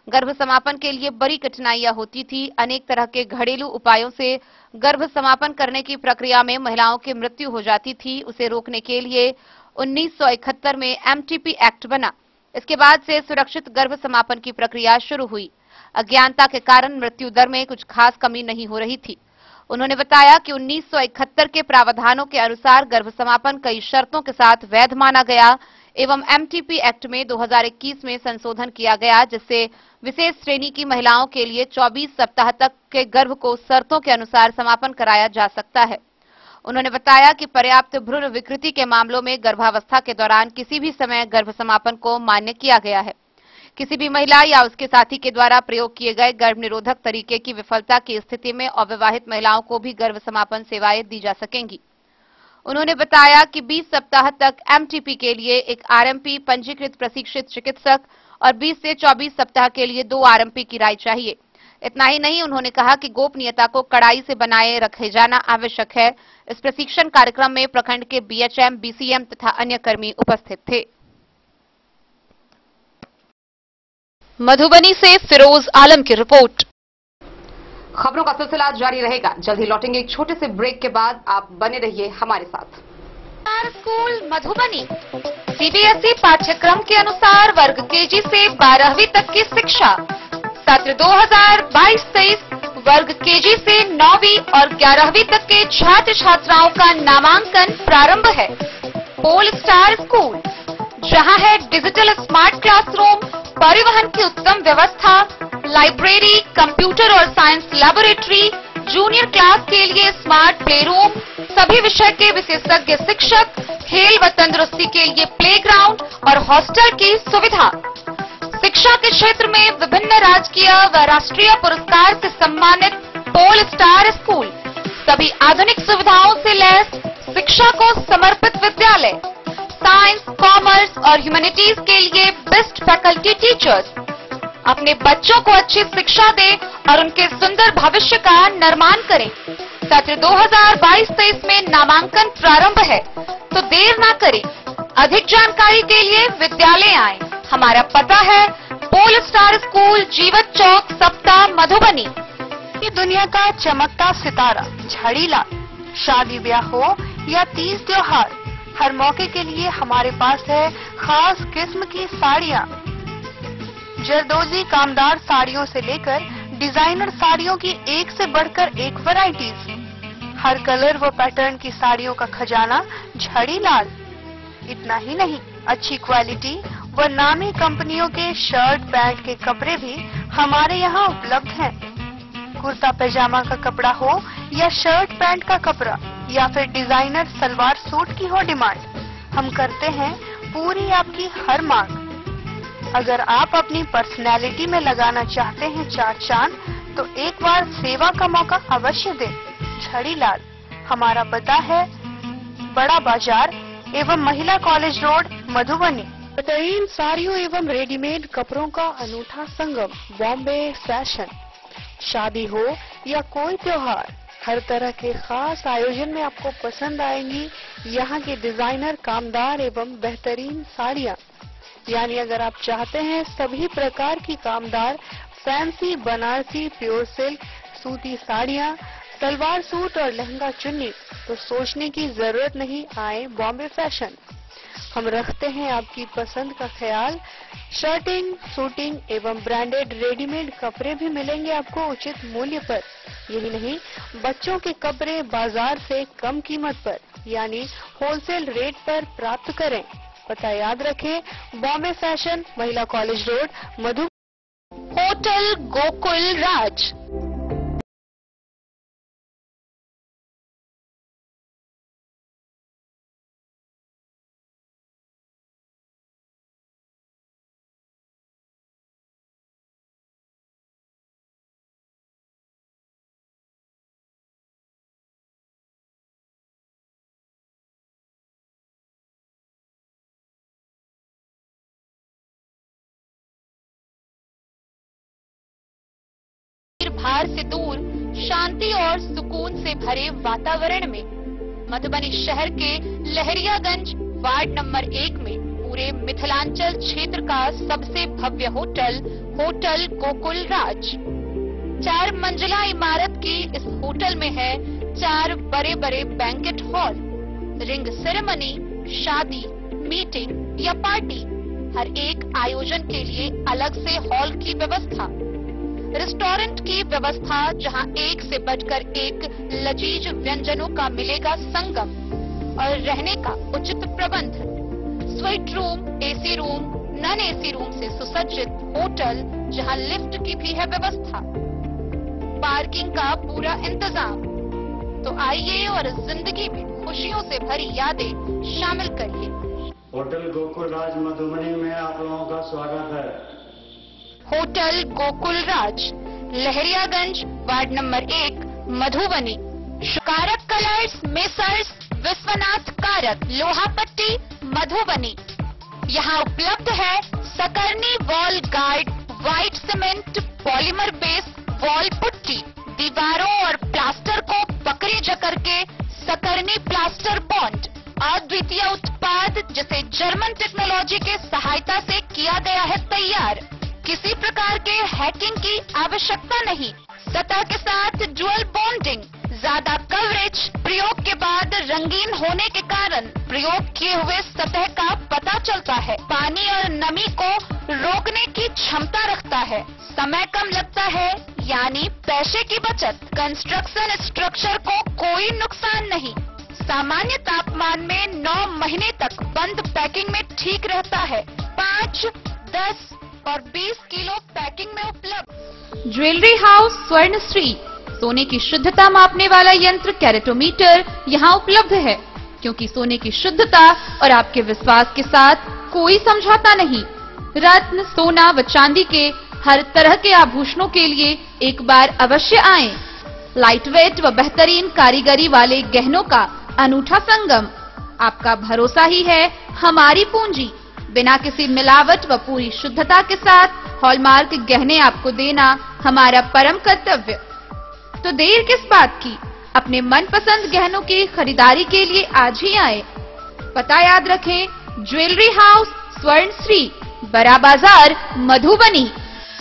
गर्भ समापन के लिए बड़ी कठिनाइयां होती थी। अनेक तरह के घरेलू उपायों से गर्भ समापन करने की प्रक्रिया में महिलाओं की मृत्यु हो जाती थी। उसे रोकने के लिए 1971 में एमटीपी एक्ट बना। इसके बाद से सुरक्षित गर्भ समापन की प्रक्रिया शुरू हुई। अज्ञानता के कारण मृत्यु दर में कुछ खास कमी नहीं हो रही थी। उन्होंने बताया कि 1971 के प्रावधानों के अनुसार गर्भ समापन कई शर्तों के साथ वैध माना गया एवं एमटीपी एक्ट में 2021 में संशोधन किया गया, जिससे विशेष श्रेणी की महिलाओं के लिए 24 सप्ताह तक के गर्भ को शर्तों के अनुसार समापन कराया जा सकता है। उन्होंने बताया कि पर्याप्त भ्रूण विकृति के मामलों में गर्भावस्था के दौरान किसी भी समय गर्भ समापन को मान्य किया गया है। किसी भी महिला या उसके साथी के द्वारा प्रयोग किए गए गर्भ निरोधक तरीके की विफलता की स्थिति में अविवाहित महिलाओं को भी गर्भ समापन सेवाएं दी जा सकेंगी। उन्होंने बताया कि 20 सप्ताह तक एमटीपी के लिए एक आरएमपी पंजीकृत प्रशिक्षित चिकित्सक और 20 से 24 सप्ताह के लिए 2 आरएमपी की राय चाहिए। इतना ही नहीं, उन्होंने कहा कि गोपनीयता को कड़ाई से बनाए रखे जाना आवश्यक है। इस प्रशिक्षण कार्यक्रम में प्रखंड के बीएचएम, बीसीएम तथा अन्य कर्मी उपस्थित थे। मधुबनी से फिरोज आलम की रिपोर्ट। खबरों का सिलसिला जारी रहेगा। जल्द ही लौटेंगे एक छोटे से ब्रेक के बाद। आप बने रहिए हमारे साथ। स्कूल मधुबनी सीबीएसई पाठ्यक्रम के अनुसार वर्ग केजी से 12वीं तक की शिक्षा। सत्र 2022-23 वर्ग केजी से 9वीं और 11वीं तक के छात्र छात्राओं का नामांकन प्रारंभ है। पोल स्टार स्कूल, जहां है डिजिटल स्मार्ट क्लासरूम, परिवहन की उत्तम व्यवस्था, लाइब्रेरी, कंप्यूटर और साइंस लैबोरेटरी, जूनियर क्लास के लिए स्मार्ट प्ले रूम, सभी विषय के विशेषज्ञ शिक्षक, खेल व तंदुरुस्ती के लिए प्लेग्राउंड और हॉस्टल की सुविधा। शिक्षा के क्षेत्र में विभिन्न राजकीय व राष्ट्रीय पुरस्कार से सम्मानित पोल स्टार स्कूल, सभी आधुनिक सुविधाओं से लैस, शिक्षा को समर्पित विद्यालय, साइंस, कॉमर्स और ह्यूमैनिटीज के लिए बेस्ट फैकल्टी टीचर्स। अपने बच्चों को अच्छी शिक्षा दें और उनके सुंदर भविष्य का निर्माण करें। सत्र 2022-23 में नामांकन प्रारंभ है, तो देर ना करें। अधिक जानकारी के लिए विद्यालय आएं। हमारा पता है पोल स्टार स्कूल, जीवत चौक, सप्ता, मधुबनी। ये दुनिया का चमकता सितारा झाड़ीलाल। शादी ब्याह हो या तीज त्योहार, हर मौके के लिए हमारे पास है खास किस्म की साड़ियाँ। जरदोजी कामदार साड़ियों से लेकर डिजाइनर साड़ियों की एक से बढ़कर एक वैरायटीज, हर कलर व पैटर्न की साड़ियों का खजाना झाड़ीलाल। इतना ही नहीं, अच्छी क्वालिटी व नामी कंपनियों के शर्ट पैंट के कपड़े भी हमारे यहाँ उपलब्ध हैं। कुर्ता पैजामा का कपड़ा हो या शर्ट पैंट का कपड़ा या फिर डिजाइनर सलवार सूट की हो डिमांड, हम करते हैं पूरी आपकी हर मांग। अगर आप अपनी पर्सनैलिटी में लगाना चाहते हैं चार चांद, तो एक बार सेवा का मौका अवश्य दें। झाड़ीलाल, हमारा पता है बड़ा बाजार एवं महिला कॉलेज रोड, मधुबनी। बेहतरीन साड़ियों एवं रेडीमेड कपड़ों का अनूठा संगम, बॉम्बे फैशन। शादी हो या कोई त्योहार, हर तरह के खास आयोजन में आपको पसंद आएंगी यहाँ की डिजाइनर, कामदार एवं बेहतरीन साड़ियाँ। यानी अगर आप चाहते हैं सभी प्रकार की कामदार, फैंसी, बनारसी, प्योर सिल्क, सूती साड़ियाँ, सलवार सूट और लहंगा चुन्नी, तो सोचने की जरूरत नहीं, आए बॉम्बे फैशन। हम रखते हैं आपकी पसंद का ख्याल। शर्टिंग, सूटिंग एवं ब्रांडेड रेडीमेड कपड़े भी मिलेंगे आपको उचित मूल्य पर। यही नहीं, बच्चों के कपड़े बाजार से कम कीमत पर यानी होलसेल रेट पर प्राप्त करें। पता याद रखें, बॉम्बे फैशन, महिला कॉलेज रोड, मधु। होटल गोकुल राज। भार से दूर, शांति और सुकून से भरे वातावरण में मधुबनी शहर के लहरियागंज वार्ड नंबर 1 में पूरे मिथिलांचल क्षेत्र का सबसे भव्य होटल, होटल गोकुल राज। 4 मंजिला इमारत की इस होटल में है 4 बड़े बड़े बैंकेट हॉल, रिंग सेरेमनी, शादी, मीटिंग या पार्टी, हर एक आयोजन के लिए अलग से हॉल की व्यवस्था, रेस्टोरेंट की व्यवस्था जहां एक से बढ़कर एक लजीज व्यंजनों का मिलेगा संगम, और रहने का उचित प्रबंध, suite room, AC room, non AC room से सुसज्जित होटल जहां लिफ्ट की भी है व्यवस्था, पार्किंग का पूरा इंतजाम। तो आइए और जिंदगी में खुशियों से भरी यादें शामिल करिए। होटल गोकुल राज मधुबनी में आप लोगों का स्वागत है। होटल गोकुल राज, लहरियागंज वार्ड नंबर 1, मधुबनी। कारक कलर्स, मेसर्स विश्वनाथ कारक, लोहापट्टी, मधुबनी। यहाँ उपलब्ध है सकरनी wall guard, white cement, polymer base wall putty, दीवारों और प्लास्टर को पकड़ी जकड़ के सकरनी प्लास्टर बॉन्ड, अद्वितीय उत्पाद जिसे जर्मन टेक्नोलॉजी के सहायता से किया गया है तैयार। किसी प्रकार के हैकिंग की आवश्यकता नहीं। सतह के साथ डुअल बॉन्डिंग, ज्यादा कवरेज, प्रयोग के बाद रंगीन होने के कारण प्रयोग किए हुए सतह का पता चलता है। पानी और नमी को रोकने की क्षमता रखता है। समय कम लगता है यानी पैसे की बचत। कंस्ट्रक्शन स्ट्रक्चर को कोई नुकसान नहीं। सामान्य तापमान में 9 महीने तक बंद पैकिंग में ठीक रहता है। 5, 10 और 20 किलो पैकिंग में उपलब्ध। ज्वेलरी हाउस स्वर्णश्री, सोने की शुद्धता मापने वाला यंत्र कैरेटोमीटर यहाँ उपलब्ध है, क्योंकि सोने की शुद्धता और आपके विश्वास के साथ कोई समझौता नहीं। रत्न, सोना व चांदी के हर तरह के आभूषणों के लिए एक बार अवश्य आएं। लाइट वेट व बेहतरीन कारीगरी वाले गहनों का अनूठा संगम। आपका भरोसा ही है हमारी पूंजी। बिना किसी मिलावट व पूरी शुद्धता के साथ हॉलमार्क गहने आपको देना हमारा परम कर्तव्य। तो देर किस बात की, अपने मनपसंद गहनों की खरीदारी के लिए आज ही आए। पता याद रखें, ज्वेलरी हाउस स्वर्णश्री, बड़ा बाजार, मधुबनी।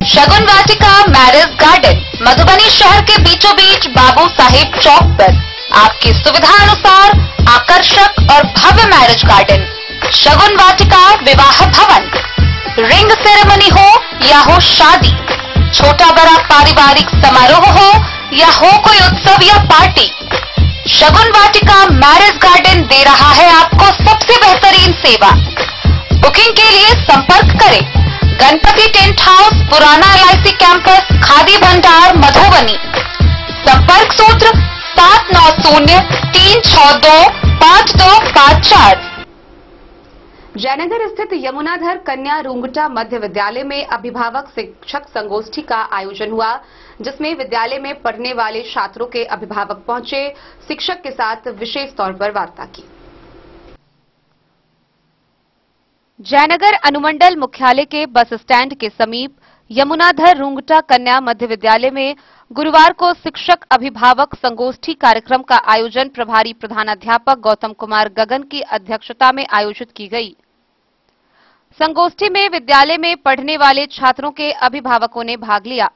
शगुन वाटिका मैरिज गार्डन, मधुबनी शहर के बीचों बीच बाबू साहिब चौक पर आपकी सुविधा अनुसार आकर्षक और भव्य मैरिज गार्डन। शगुन वाटिका विवाह भवन, रिंग सेरेमनी हो या हो शादी, छोटा बड़ा पारिवारिक समारोह हो या हो कोई उत्सव या पार्टी, शगुन वाटिका मैरिज गार्डन दे रहा है आपको सबसे बेहतरीन सेवा। बुकिंग के लिए संपर्क करें गणपति टेंट हाउस, पुराना LIC कैंपस, खादी भंडार, मधुबनी। संपर्क सूत्र 7903625254। जयनगर स्थित यमुनाधर कन्या रूंगटा मध्य विद्यालय में अभिभावक शिक्षक संगोष्ठी का आयोजन हुआ, जिसमें विद्यालय में पढ़ने वाले छात्रों के अभिभावक पहुंचे, शिक्षक के साथ विशेष तौर पर वार्ता की। जयनगर अनुमंडल मुख्यालय के बस स्टैंड के समीप यमुनाधर रूंगटा कन्या मध्य विद्यालय में गुरुवार को शिक्षक अभिभावक संगोष्ठी कार्यक्रम का आयोजन प्रभारी प्रधानाध्यापक गौतम कुमार गगन की अध्यक्षता में आयोजित की गई। संगोष्ठी में विद्यालय में पढ़ने वाले छात्रों के अभिभावकों ने भाग लिया।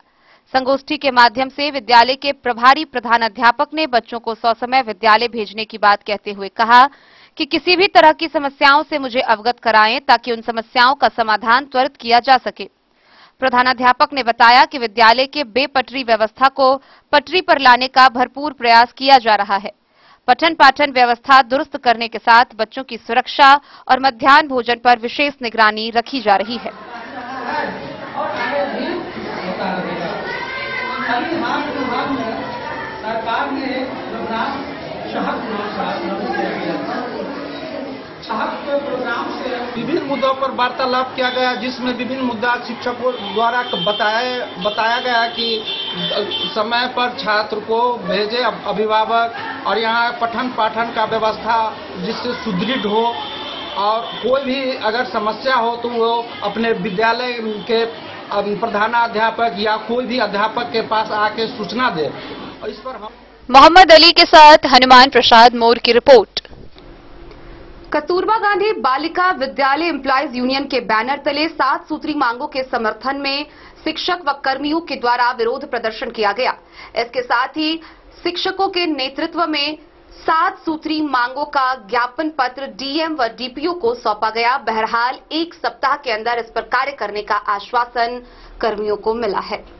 संगोष्ठी के माध्यम से विद्यालय के प्रभारी प्रधानाध्यापक ने बच्चों को ससमय विद्यालय भेजने की बात कहते हुए कहा कि किसी भी तरह की समस्याओं से मुझे अवगत कराएं, ताकि उन समस्याओं का समाधान त्वरित किया जा सके। प्रधानाध्यापक ने बताया कि विद्यालय के बेपटरी व्यवस्था को पटरी पर लाने का भरपूर प्रयास किया जा रहा है। पठन पाठन व्यवस्था दुरुस्त करने के साथ बच्चों की सुरक्षा और मध्याह्न भोजन पर विशेष निगरानी रखी जा रही है। सरकार ने प्रोग्राम से विभिन्न मुद्दों पर वार्तालाप किया गया, जिसमें विभिन्न मुद्दा शिक्षकों द्वारा बताया गया कि समय पर छात्र को भेजे अभिभावक, और यहाँ पठन पाठन का व्यवस्था जिससे सुदृढ़ हो, और कोई भी अगर समस्या हो तो वो अपने विद्यालय के प्रधानाध्यापक या कोई भी अध्यापक के पास आके सूचना दे। और इस पर हम मोहम्मद अली के साथ हनुमान प्रसाद मोर की report. Kasturba Gandhi Balika Vidyalaya employees union के बैनर तले 7 सूत्री मांगों के समर्थन में शिक्षक व कर्मियों के द्वारा विरोध प्रदर्शन किया गया। इसके साथ ही शिक्षकों के नेतृत्व में 7 सूत्री मांगों का ज्ञापन पत्र डीएम व डीपीओ को सौंपा गया। बहरहाल 1 सप्ताह के अंदर इस पर कार्य करने का आश्वासन कर्मियों को मिला है।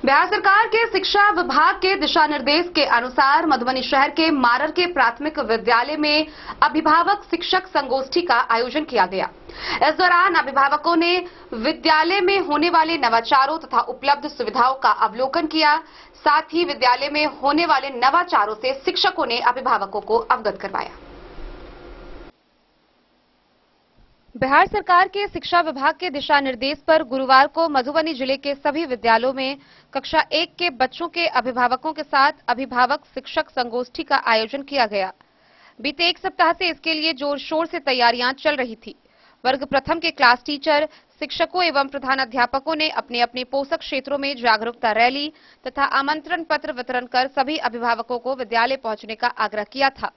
बिहार सरकार के शिक्षा विभाग के दिशा निर्देश के अनुसार मधुबनी शहर के मारर के प्राथमिक विद्यालय में अभिभावक शिक्षक संगोष्ठी का आयोजन किया गया। इस दौरान अभिभावकों ने विद्यालय में होने वाले नवाचारों तथा उपलब्ध सुविधाओं का अवलोकन किया। साथ ही विद्यालय में होने वाले नवाचारों से शिक्षकों ने अभिभावकों को अवगत करवाया। बिहार सरकार के शिक्षा विभाग के दिशा निर्देश पर गुरुवार को मधुबनी जिले के सभी विद्यालयों में कक्षा 1 के बच्चों के अभिभावकों के साथ अभिभावक शिक्षक संगोष्ठी का आयोजन किया गया। बीते 1 सप्ताह से इसके लिए जोर शोर से तैयारियां चल रही थी। वर्ग प्रथम के क्लास टीचर, शिक्षकों एवं प्रधानाध्यापकों ने अपने अपने पोषक क्षेत्रों में जागरूकता रैली तथा आमंत्रण पत्र वितरण कर सभी अभिभावकों को विद्यालय पहुंचने का आग्रह किया था।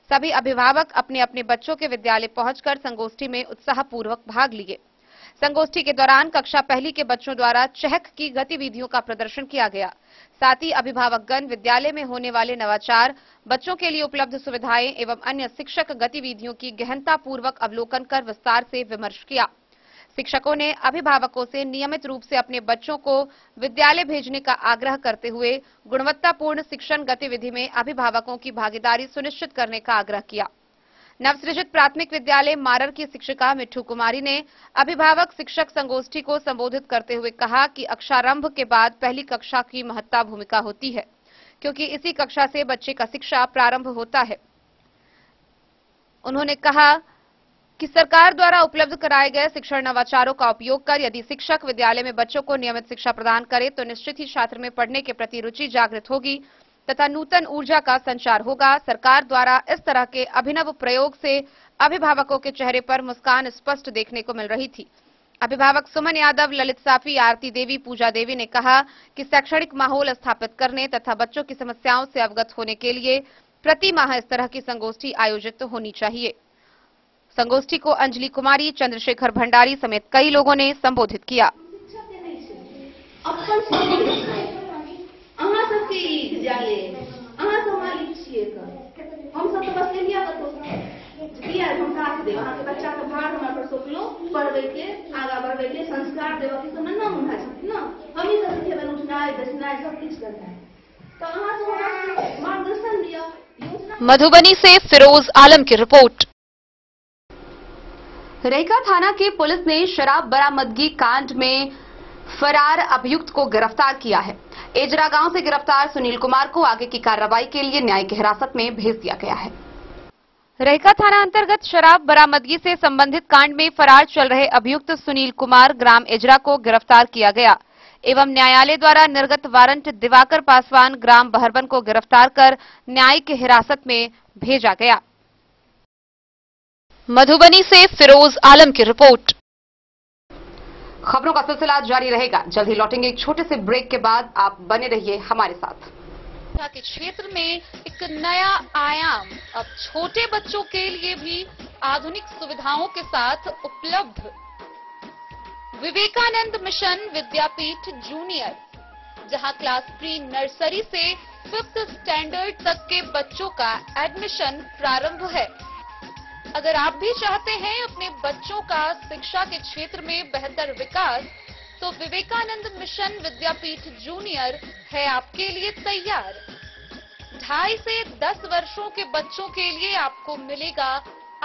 सभी अभिभावक अपने अपने बच्चों के विद्यालय पहुंचकर संगोष्ठी में उत्साहपूर्वक भाग लिए। संगोष्ठी के दौरान कक्षा पहली के बच्चों द्वारा चहक की गतिविधियों का प्रदर्शन किया गया। साथ ही अभिभावकगण विद्यालय में होने वाले नवाचार, बच्चों के लिए उपलब्ध सुविधाएं एवं अन्य शिक्षक गतिविधियों की गहनता पूर्वक अवलोकन कर विस्तार से विमर्श किया। शिक्षकों ने अभिभावकों से नियमित रूप से अपने बच्चों को विद्यालय भेजने का आग्रह करते हुए गुणवत्तापूर्ण शिक्षण गतिविधि में अभिभावकों की भागीदारी सुनिश्चित करने का आग्रह किया। नवसृजित प्राथमिक विद्यालय मारर की शिक्षिका मिठू कुमारी ने अभिभावक शिक्षक संगोष्ठी को संबोधित करते हुए कहा कि अक्षरारंभ के बाद पहली कक्षा की महत्ता भूमिका होती है, क्योंकि इसी कक्षा से बच्चे का शिक्षा प्रारंभ होता है। उन्होंने कहा कि सरकार द्वारा उपलब्ध कराए गए शिक्षण नवाचारों का उपयोग कर यदि शिक्षक विद्यालय में बच्चों को नियमित शिक्षा प्रदान करे तो निश्चित ही छात्र में पढ़ने के प्रति रुचि जागृत होगी तथा नूतन ऊर्जा का संचार होगा। सरकार द्वारा इस तरह के अभिनव प्रयोग से अभिभावकों के चेहरे पर मुस्कान स्पष्ट देखने को मिल रही थी। अभिभावक सुमन यादव, ललित साफी, आरती देवी, पूजा देवी ने कहा कि शैक्षणिक माहौल स्थापित करने तथा बच्चों की समस्याओं से अवगत होने के लिए प्रति माह इस तरह की संगोष्ठी आयोजित होनी चाहिए। संगोष्ठी को अंजलि कुमारी, चंद्रशेखर भंडारी समेत कई लोगों ने संबोधित किया। मधुबनी से फिरोज आलम की रिपोर्ट। रहिका थाना के पुलिस ने शराब बरामदगी कांड में फरार अभियुक्त को गिरफ्तार किया है। एजरा गांव से गिरफ्तार सुनील कुमार को आगे की कार्रवाई के लिए न्यायिक हिरासत में भेज दिया गया है। रहिका थाना अंतर्गत शराब बरामदगी से संबंधित कांड में फरार चल रहे अभियुक्त सुनील कुमार ग्राम एजरा को गिरफ्तार किया गया एवं न्यायालय द्वारा निर्गत वारंट दिवाकर पासवान ग्राम बहरबन को गिरफ्तार कर न्यायिक हिरासत में भेजा गया। मधुबनी से फिरोज आलम की रिपोर्ट। खबरों का सिलसिला जारी रहेगा। जल्द ही लौटेंगे एक छोटे से ब्रेक के बाद। आप बने रहिए हमारे साथ। के क्षेत्र में एक नया आयाम अब छोटे बच्चों के लिए भी आधुनिक सुविधाओं के साथ उपलब्ध। विवेकानंद मिशन विद्यापीठ जूनियर, जहां क्लास प्री नर्सरी से 5th स्टैंडर्ड तक के बच्चों का एडमिशन प्रारंभ है। अगर आप भी चाहते हैं अपने बच्चों का शिक्षा के क्षेत्र में बेहतर विकास, तो विवेकानंद मिशन विद्यापीठ जूनियर है आपके लिए तैयार। 2.5 से 10 वर्षों के बच्चों के लिए आपको मिलेगा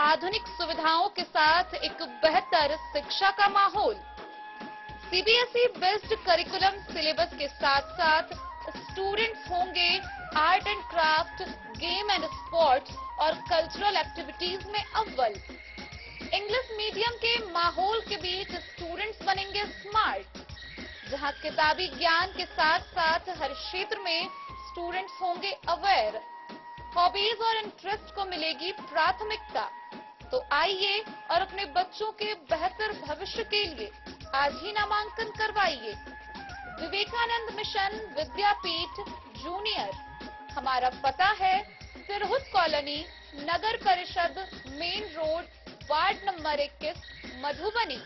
आधुनिक सुविधाओं के साथ एक बेहतर शिक्षा का माहौल। सीबीएसई बेस्ड करिकुलम सिलेबस के साथ साथ स्टूडेंट्स होंगे art and craft, game and sports और कल्चरल एक्टिविटीज में अव्वल। इंग्लिश मीडियम के माहौल के बीच स्टूडेंट्स बनेंगे स्मार्ट, जहां किताबी ज्ञान के साथ साथ हर क्षेत्र में स्टूडेंट्स होंगे अवेयर। हॉबीज और इंटरेस्ट को मिलेगी प्राथमिकता। तो आइए और अपने बच्चों के बेहतर भविष्य के लिए आज ही नामांकन करवाइए। विवेकानंद मिशन विद्यापीठ जूनियर। हमारा पता है तिरहुत कॉलोनी, नगर परिषद, main road, ward number 21, Madhubani.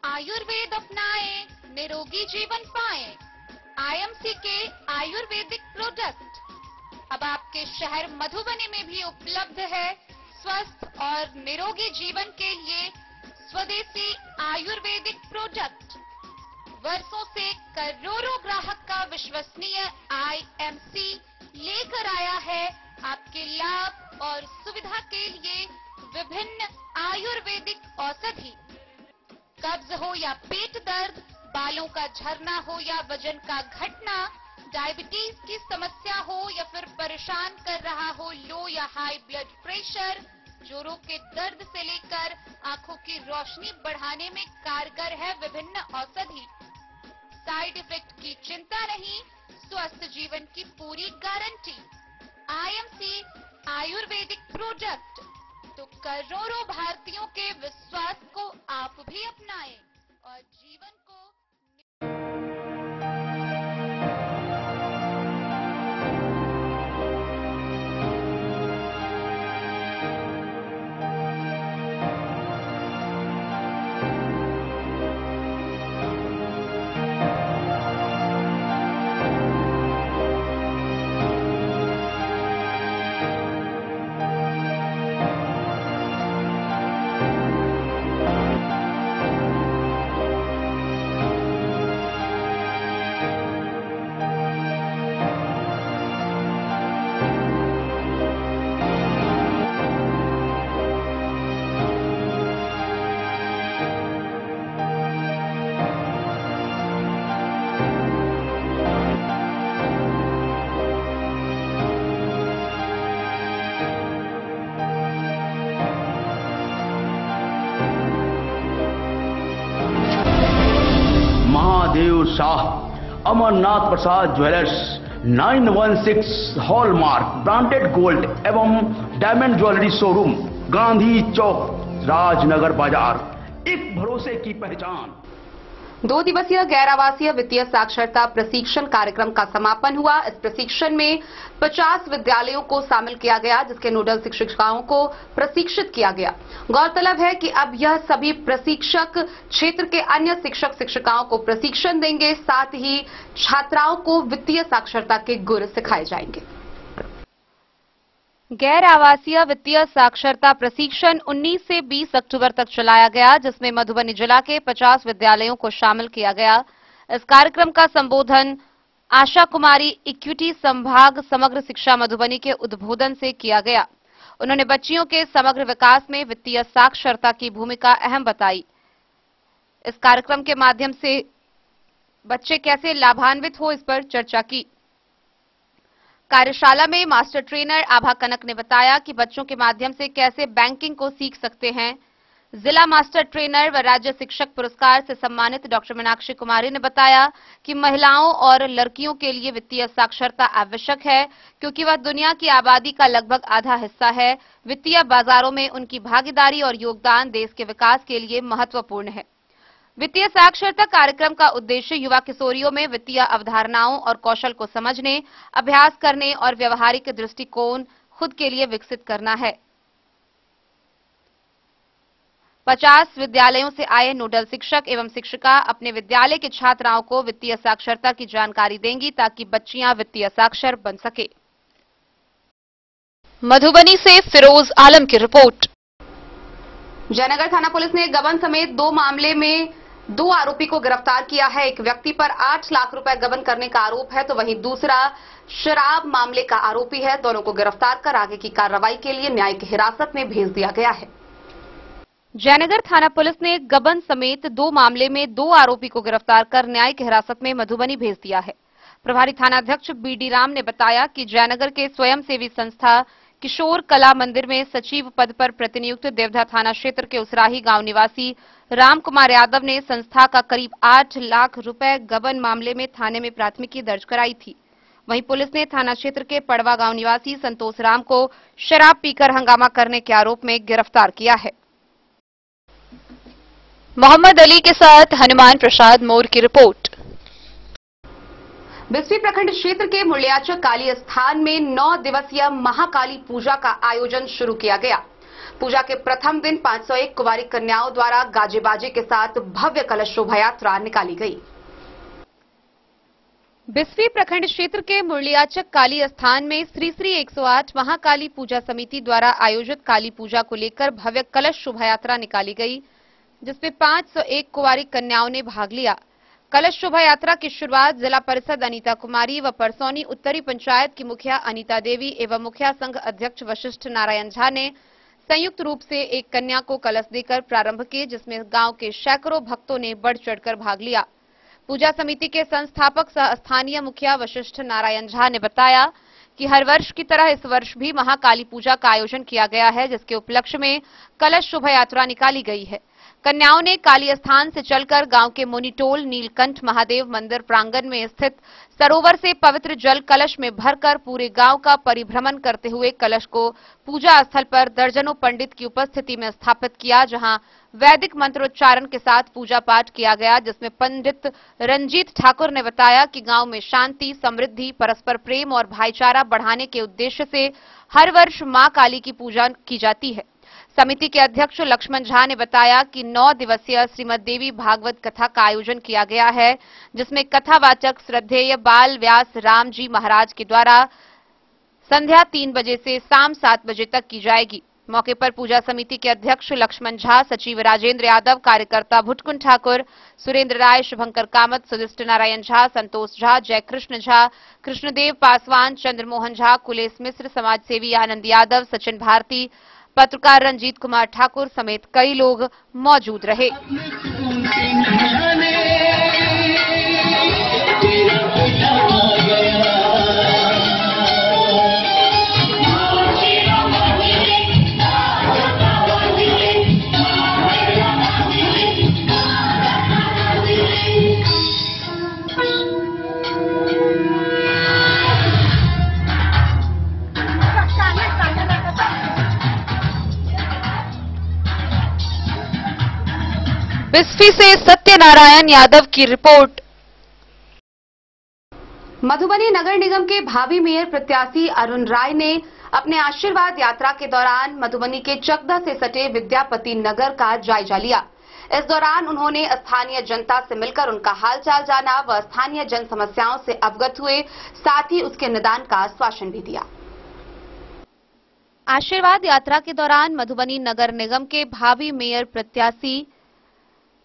Ayurveda अपनाएं, निरोगी जीवन पाएं। आईएमसी के आयुर्वेदिक प्रोडक्ट अब आपके शहर मधुबनी में भी उपलब्ध है। स्वस्थ और निरोगी जीवन के लिए स्वदेशी आयुर्वेदिक प्रोडक्ट वर्षों से करोड़ों ग्राहक का विश्वसनीय आईएमसी लेकर आया है आपके लाभ और सुविधा के लिए विभिन्न आयुर्वेदिक औषधि। कब्ज हो या पेट दर्द, बालों का झरना हो या वजन का घटना, डायबिटीज की समस्या हो या फिर परेशान कर रहा हो लो या हाई ब्लड प्रेशर, जोड़ों के दर्द से लेकर आंखों की रोशनी बढ़ाने में कारगर है विभिन्न औषधि। साइड इफेक्ट की चिंता नहीं, स्वस्थ जीवन की पूरी गारंटी। आईएमसी आयुर्वेदिक प्रोडक्ट, तो करोड़ों भारतीयों के विश्वास को आप भी अपनाएं और जीवन को अमरनाथ प्रसाद ज्वेलर्स 916 हॉलमार्क ब्रांडेड गोल्ड एवं डायमंड ज्वेलरी शोरूम, गांधी चौक, राजनगर बाजार, एक भरोसे की पहचान। 2 दिवसीय गैर आवासीय वित्तीय साक्षरता प्रशिक्षण कार्यक्रम का समापन हुआ। इस प्रशिक्षण में 50 विद्यालयों को शामिल किया गया, जिसके नोडल शिक्षिकाओं को प्रशिक्षित किया गया। गौरतलब है कि अब यह सभी प्रशिक्षक क्षेत्र के अन्य शिक्षक शिक्षिकाओं को प्रशिक्षण देंगे, साथ ही छात्राओं को वित्तीय साक्षरता के गुर सिखाए जाएंगे। गैर आवासीय वित्तीय साक्षरता प्रशिक्षण 19 से 20 अक्टूबर तक चलाया गया, जिसमें मधुबनी जिला के 50 विद्यालयों को शामिल किया गया। इस कार्यक्रम का संबोधन आशा कुमारी, इक्विटी संभाग समग्र शिक्षा मधुबनी के उद्बोधन से किया गया। उन्होंने बच्चियों के समग्र विकास में वित्तीय साक्षरता की भूमिका अहम बताई। इस कार्यक्रम के माध्यम से बच्चे कैसे लाभान्वित हो, इस पर चर्चा की। कार्यशाला में मास्टर ट्रेनर आभा कनक ने बताया कि बच्चों के माध्यम से कैसे बैंकिंग को सीख सकते हैं। जिला मास्टर ट्रेनर व राज्य शिक्षक पुरस्कार से सम्मानित डॉक्टर मीनाक्षी कुमारी ने बताया कि महिलाओं और लड़कियों के लिए वित्तीय साक्षरता आवश्यक है, क्योंकि वह दुनिया की आबादी का लगभग आधा हिस्सा है। वित्तीय बाजारों में उनकी भागीदारी और योगदान देश के विकास के लिए महत्वपूर्ण है। वित्तीय साक्षरता कार्यक्रम का उद्देश्य युवा किशोरियों में वित्तीय अवधारणाओं और कौशल को समझने, अभ्यास करने और व्यवहारिक दृष्टिकोण खुद के लिए विकसित करना है। 50 विद्यालयों से आए नोडल शिक्षक एवं शिक्षिका अपने विद्यालय के छात्राओं को वित्तीय साक्षरता की जानकारी देंगी, ताकि बच्चियां वित्तीय साक्षर बन सके। मधुबनी से फिरोज आलम की रिपोर्ट। जयनगर थाना पुलिस ने गबन समेत 2 मामले में 2 आरोपी को गिरफ्तार किया है। एक व्यक्ति पर 8 लाख रुपए गबन करने का आरोप है, तो वहीं दूसरा शराब मामले का आरोपी है। दोनों को गिरफ्तार कर आगे की कार्रवाई के लिए न्यायिक हिरासत में भेज दिया गया है। जयनगर थाना पुलिस ने गबन समेत 2 मामले में 2 आरोपी को गिरफ्तार कर न्यायिक हिरासत में मधुबनी भेज दिया है। प्रभारी थानाध्यक्ष बीडी राम ने बताया कि जयनगर के स्वयंसेवी संस्था किशोर कला मंदिर में सचिव पद पर प्रतिनियुक्त देवधा थाना क्षेत्र के उसराही गांव निवासी राम कुमार यादव ने संस्था का करीब 8 लाख रुपए गबन मामले में थाने में प्राथमिकी दर्ज कराई थी। वहीं पुलिस ने थाना क्षेत्र के पड़वा गांव निवासी संतोष राम को शराब पीकर हंगामा करने के आरोप में गिरफ्तार किया है। मोहम्मद अली के साथ हनुमान प्रसाद मोर की रिपोर्ट। बिस्फी प्रखंड क्षेत्र के मुल्याचक काली स्थान में 9 दिवसीय महाकाली पूजा का आयोजन शुरू किया गया। पूजा के प्रथम दिन 501 कुंवारी कन्याओं द्वारा गाजे बाजे के साथ भव्य कलश शोभा यात्रा निकाली गई। बिस्फी प्रखंड क्षेत्र के मुरलियाचक काली स्थान में श्री श्री 108 महाकाली पूजा समिति द्वारा आयोजित काली पूजा को लेकर भव्य कलश शोभा यात्रा निकाली गई, जिसमें 501 कुंवारी कन्याओं ने भाग लिया। कलश शोभा यात्रा की शुरुआत जिला परिषद अनीता कुमारी व परसौनी उत्तरी पंचायत की मुखिया अनीता देवी एवं मुखिया संघ अध्यक्ष वशिष्ठ नारायण झा ने संयुक्त रूप से एक कन्या को कलश देकर प्रारंभ की, जिसमें गांव के सैकड़ों भक्तों ने बढ़ चढ़कर भाग लिया। पूजा समिति के संस्थापक सह स्थानीय मुखिया वशिष्ठ नारायण झा ने बताया कि हर वर्ष की तरह इस वर्ष भी महाकाली पूजा का आयोजन किया गया है, जिसके उपलक्ष्य में कलश शोभा यात्रा निकाली गई है। कन्याओं ने काली स्थान से चलकर गांव के मोनीटोल नीलकंठ महादेव मंदिर प्रांगण में स्थित सरोवर से पवित्र जल कलश में भरकर पूरे गांव का परिभ्रमण करते हुए कलश को पूजा स्थल पर दर्जनों पंडित की उपस्थिति में स्थापित किया, जहां वैदिक मंत्रोच्चारण के साथ पूजा पाठ किया गया, जिसमें पंडित रंजीत ठाकुर ने बताया कि गांव में शांति, समृद्धि, परस्पर प्रेम और भाईचारा बढ़ाने के उद्देश्य से हर वर्ष मां काली की पूजा की जाती है। समिति के अध्यक्ष लक्ष्मण झा ने बताया कि 9 दिवसीय श्रीमद देवी भागवत कथा का आयोजन किया गया है, जिसमें कथावाचक श्रद्धेय बाल व्यास राम जी महाराज के द्वारा संध्या 3 बजे से शाम 7 बजे तक की जाएगी। मौके पर पूजा समिति के अध्यक्ष लक्ष्मण झा, सचिव राजेंद्र यादव, कार्यकर्ता भुटकुन ठाकुर, सुरेंद्र राय, शुभंकर कामत, सुदिष्ट नारायण झा, संतोष झा, जयकृष्ण झा, कृष्णदेव पासवान, चंद्रमोहन झा, कुलेश मिश्र, समाजसेवी आनंद यादव, सचिन भारती, पत्रकार रंजीत कुमार ठाकुर समेत कई लोग मौजूद रहे। बिस्फी से सत्यनारायण यादव की रिपोर्ट। मधुबनी नगर निगम के भावी मेयर प्रत्याशी अरुण राय ने अपने आशीर्वाद यात्रा के दौरान मधुबनी के चकदा से सटे विद्यापति नगर का जायजा लिया। इस दौरान उन्होंने स्थानीय जनता से मिलकर उनका हालचाल जाना व स्थानीय जन समस्याओं से अवगत हुए, साथ ही उसके निदान का आश्वासन भी दिया। आशीर्वाद यात्रा के दौरान मधुबनी नगर निगम के भावी मेयर प्रत्याशी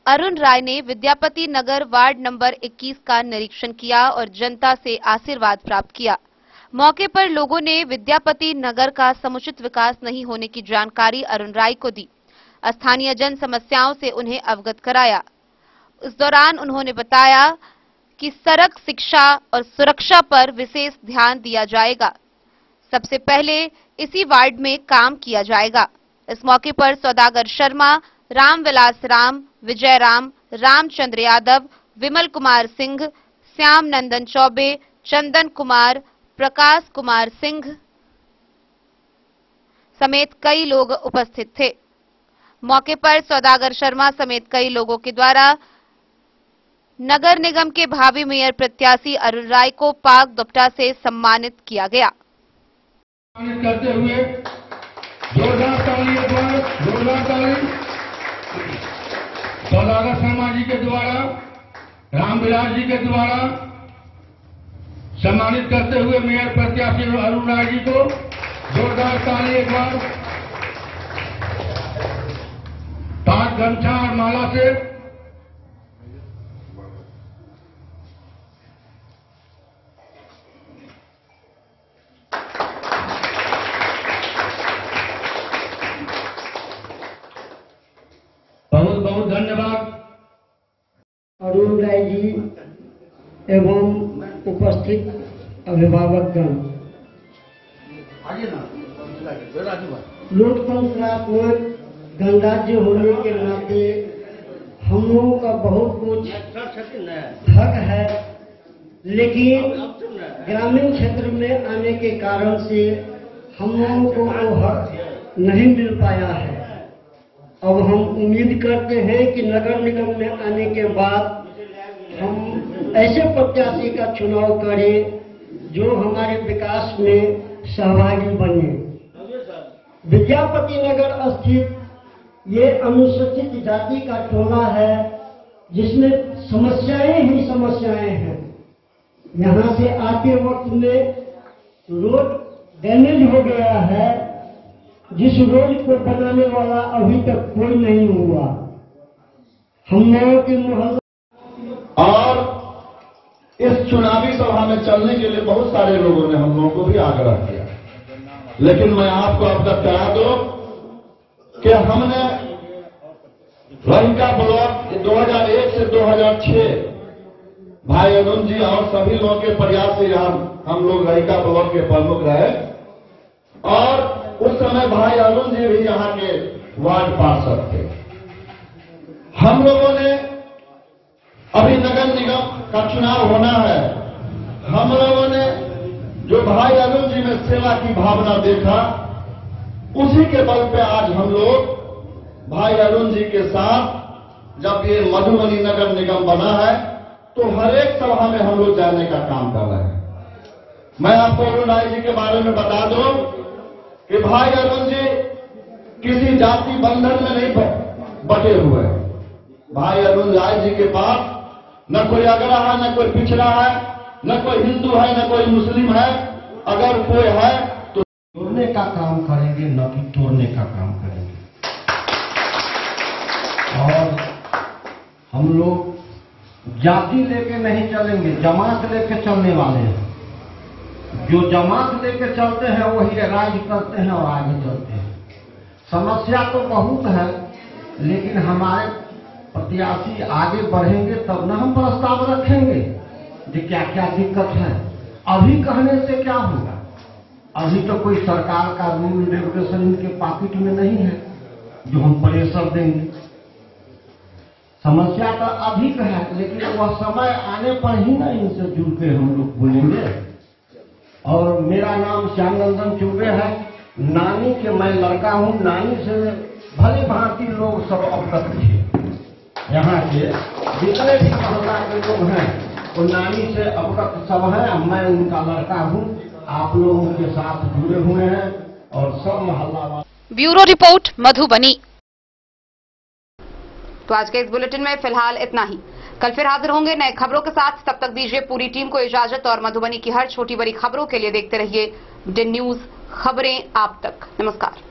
अरुण राय ने विद्यापति नगर वार्ड नंबर 21 का निरीक्षण किया और जनता से आशीर्वाद प्राप्त किया। मौके पर लोगों ने विद्यापति नगर का समुचित विकास नहीं होने की जानकारी अरुण राय को दी। स्थानीय जन समस्याओं से उन्हें अवगत कराया। इस दौरान उन्होंने बताया कि सड़क, शिक्षा और सुरक्षा पर विशेष ध्यान दिया जाएगा। सबसे पहले इसी वार्ड में काम किया जाएगा। इस मौके पर सौदागर शर्मा, रामविलास राम, विजय राम, रामचंद्र यादव, विमल कुमार सिंह, श्याम नंदन चौबे, चंदन कुमार, प्रकाश कुमार सिंह समेत कई लोग उपस्थित थे। मौके पर सौदागर शर्मा समेत कई लोगों के द्वारा नगर निगम के भावी मेयर प्रत्याशी अरुण राय को पाक दुपट्टा से सम्मानित किया गया। करते हुए जोरदार ताली सौदागर शर्मा जी के द्वारा, रामविलास जी के द्वारा सम्मानित करते हुए मेयर प्रत्याशी अरुण राय जी को जोरदार ताली एक बार। 5 गमछा और माला से बहुत बहुत धन्यवाद। अरुण राय जी एवं उपस्थित अभिभावकगण, लोकतंत्र का कोई गणराज्य होने के नाते हम लोगों का बहुत कुछ हक है, लेकिन ग्रामीण क्षेत्र में आने के कारण से हम लोगों को वो हक नहीं मिल पाया है। अब हम उम्मीद करते हैं कि नगर निगम में आने के बाद हम ऐसे प्रत्याशी का चुनाव करें जो हमारे विकास में सहभागी बने। विद्यापति नगर स्थित ये अनुसूचित जाति का टोला है जिसमें समस्याएं ही समस्याएं हैं। यहाँ से आते वक्त में रोड डैमेज हो गया है, जिस रोड को बनाने वाला अभी तक कोई नहीं हुआ। हम लोगों के मोहल्ला और इस चुनावी सभा में चलने के लिए बहुत सारे लोगों ने हम लोगों को भी आग्रह किया, लेकिन मैं आपको अवगत करा दूं कि हमने रहिका ब्लॉक 2001 से 2006 भाई अरुण जी और सभी लोगों के प्रयास से हम लोग रहिका ब्लॉक के प्रमुख रहे और उस समय भाई अरुण जी भी यहाँ के वार्ड पार्षद थे। हम लोगों ने अभी नगर निगम का चुनाव होना है, हम लोगों ने जो भाई अरुण जी में सेवा की भावना देखा, उसी के बल पे आज हम लोग भाई अरुण जी के साथ जब ये मधुबनी नगर निगम बना है तो हर एक सभा में हम लोग जाने का काम कर रहे हैं। मैं आपको अरुण राय जी के बारे में बता दूं कि भाई अरुण जी किसी जाति बंधन में नहीं बटे हुए। भाई अरुण राय जी के पास न कोई अगड़ा है, न कोई पिछड़ा है, न कोई हिंदू है, न कोई मुस्लिम है। अगर कोई है तो जोड़ने का काम करेंगे, न कि तोड़ने का काम करेंगे। और हम लोग जाति लेके नहीं चलेंगे, जमात लेके चलने वाले हैं। जो जमात लेके चलते हैं वही राज करते हैं और आगे चलते हैं। समस्या तो बहुत है, लेकिन हमारे प्रत्याशी आगे बढ़ेंगे तब न हम प्रस्ताव रखेंगे कि क्या क्या दिक्कत है। अभी कहने से क्या होगा? अभी तो कोई सरकार का रूल रेगुलेशन इनके पॉकेट में नहीं है जो हम प्रेशर देंगे। समस्या तो अधिक है, लेकिन वह समय आने पर ही ना इनसे जुड़ के हम लोग बोलेंगे। और मेरा नाम श्याम नंदन चौबे है। नानी के मैं लड़का हूँ। नानी से भले भांति लोग सब अवगत थे। यहाँ के जितने भी मोहल्ला के लोग हैं वो नानी से अवगत सब है। मैं उनका लड़का हूँ, आप लोगों के साथ जुड़े हुए हैं और सब मोहल्ला वाले। Bureau report Madhubani. तो आज के इस बुलेटिन में फिलहाल इतना ही। कल फिर हाजिर होंगे नए खबरों के साथ। तब तक दीजिए पूरी टीम को इजाजत और मधुबनी की हर छोटी बड़ी खबरों के लिए देखते रहिए DIN न्यूज, खबरें आप तक। नमस्कार।